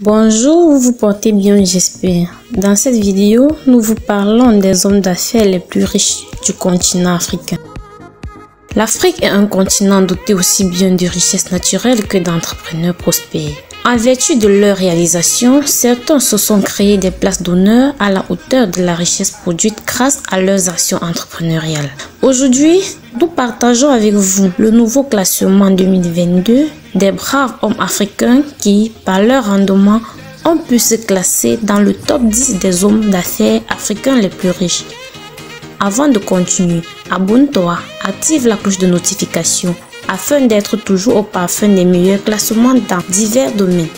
Bonjour, vous vous portez bien, j'espère. Dans cette vidéo, nous vous parlons des hommes d'affaires les plus riches du continent africain. L'Afrique est un continent doté aussi bien de richesses naturelles que d'entrepreneurs prospères. En vertu de leur réalisation, certains se sont créés des places d'honneur à la hauteur de la richesse produite grâce à leurs actions entrepreneuriales. Aujourd'hui, nous partageons avec vous le nouveau classement 2022 des braves hommes africains qui, par leur rendement, ont pu se classer dans le top 10 des hommes d'affaires africains les plus riches. Avant de continuer, abonne-toi, active la cloche de notification afin d'être toujours au parfum des meilleurs classements dans divers domaines.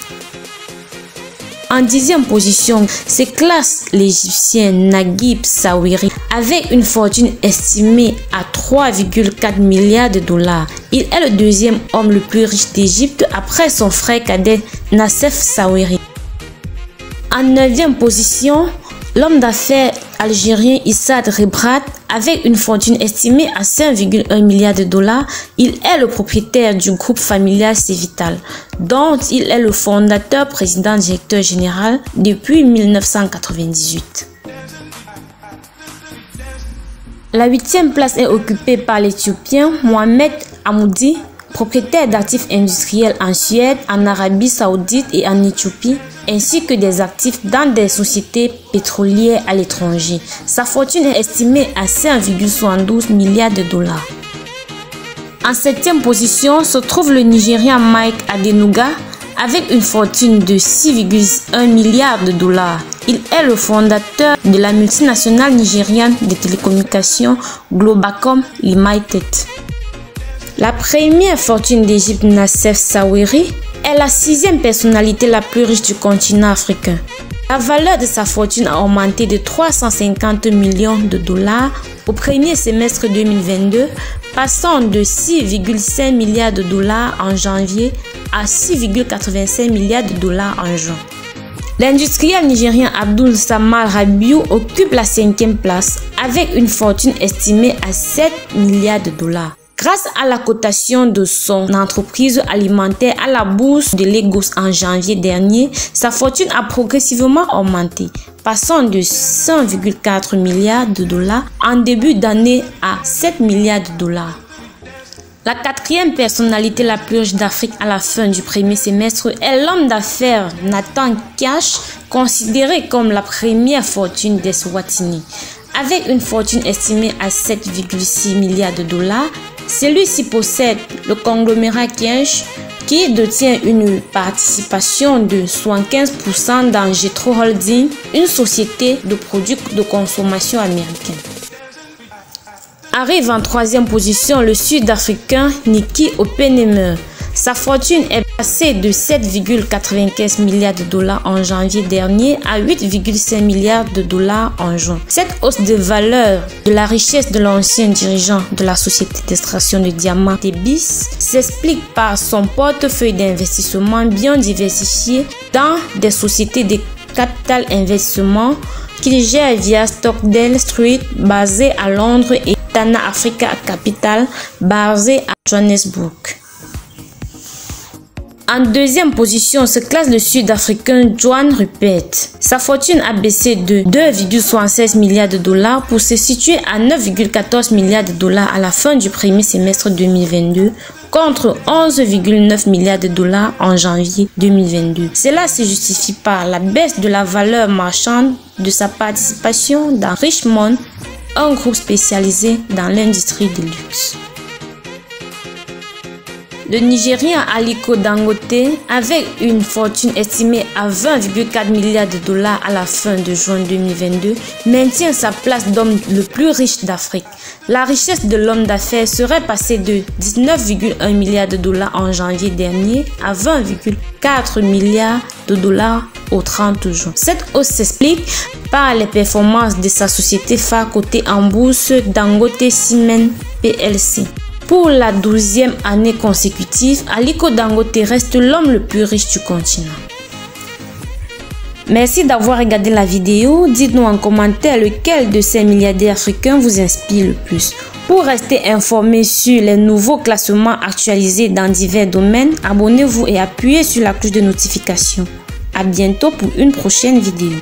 En 10e position se classe l'Égyptien Naguib Sawiris avec une fortune estimée à 3,4 milliards de dollars. Il est le deuxième homme le plus riche d'Égypte après son frère cadet Nassef Sawiris. En 9e position, l'homme d'affaires algérien Issad Rebrat, avec une fortune estimée à 5,1 milliards de dollars, il est le propriétaire du groupe familial Cévital, dont il est le fondateur, président, directeur général depuis 1998. La 8e place est occupée par l'Éthiopien Mohamed Hamoudi, propriétaire d'actifs industriels en Suède, en Arabie Saoudite et en Éthiopie, ainsi que des actifs dans des sociétés pétrolières à l'étranger. Sa fortune est estimée à 5,72 milliards de dollars. En 7e position se trouve le Nigérien Mike Adenuga avec une fortune de 6,1 milliards de dollars. Il est le fondateur de la multinationale nigériane de télécommunications Globacom Limited. La première fortune d'Égypte, Nassef Sawiris, est la 6e personnalité la plus riche du continent africain. La valeur de sa fortune a augmenté de 350 millions de dollars au premier semestre 2022, passant de 6,5 milliards de dollars en janvier à 6,85 milliards de dollars en juin. L'industriel nigérien Abdul Samad Rabiu occupe la 5e place avec une fortune estimée à 7 milliards de dollars. Grâce à la cotation de son entreprise alimentaire à la bourse de Lagos en janvier dernier, sa fortune a progressivement augmenté, passant de 100,4 milliards de dollars en début d'année à 7 milliards de dollars. La 4e personnalité la plus riche d'Afrique à la fin du premier semestre est l'homme d'affaires Nathan Cash, considéré comme la première fortune des Swatini. Avec une fortune estimée à 7,6 milliards de dollars, celui-ci possède le conglomérat Cash qui détient une participation de 75% dans Jetro Holding, une société de produits de consommation américaine. Arrive en 3e position le Sud-Africain Nicky Oppenheimer. Sa fortune est passée de 7,95 milliards de dollars en janvier dernier à 8,5 milliards de dollars en juin. Cette hausse de valeur de la richesse de l'ancien dirigeant de la société d'extraction de diamants Tebis s'explique par son portefeuille d'investissement bien diversifié dans des sociétés de capital investissement qu'il gère via Stockdale Street basé à Londres et Tana Africa Capital basé à Johannesburg. En 2e position se classe le Sud-Africain Johan Rupert. Sa fortune a baissé de 2,76 milliards de dollars pour se situer à 9,14 milliards de dollars à la fin du premier semestre 2022 contre 11,9 milliards de dollars en janvier 2022. Cela se justifie par la baisse de la valeur marchande de sa participation dans Richemont, un groupe spécialisé dans l'industrie de luxe. Le Nigérien Aliko Dangote, avec une fortune estimée à 20,4 milliards de dollars à la fin de juin 2022, maintient sa place d'homme le plus riche d'Afrique. La richesse de l'homme d'affaires serait passée de 19,1 milliards de dollars en janvier dernier à 20,4 milliards de dollars au 30 juin. Cette hausse s'explique par les performances de sa société phare cotée en bourse Dangote Cement PLC. Pour la 12e année consécutive, Aliko Dangote reste l'homme le plus riche du continent. Merci d'avoir regardé la vidéo. Dites-nous en commentaire lequel de ces milliardaires africains vous inspire le plus. Pour rester informé sur les nouveaux classements actualisés dans divers domaines, abonnez-vous et appuyez sur la cloche de notification. À bientôt pour une prochaine vidéo.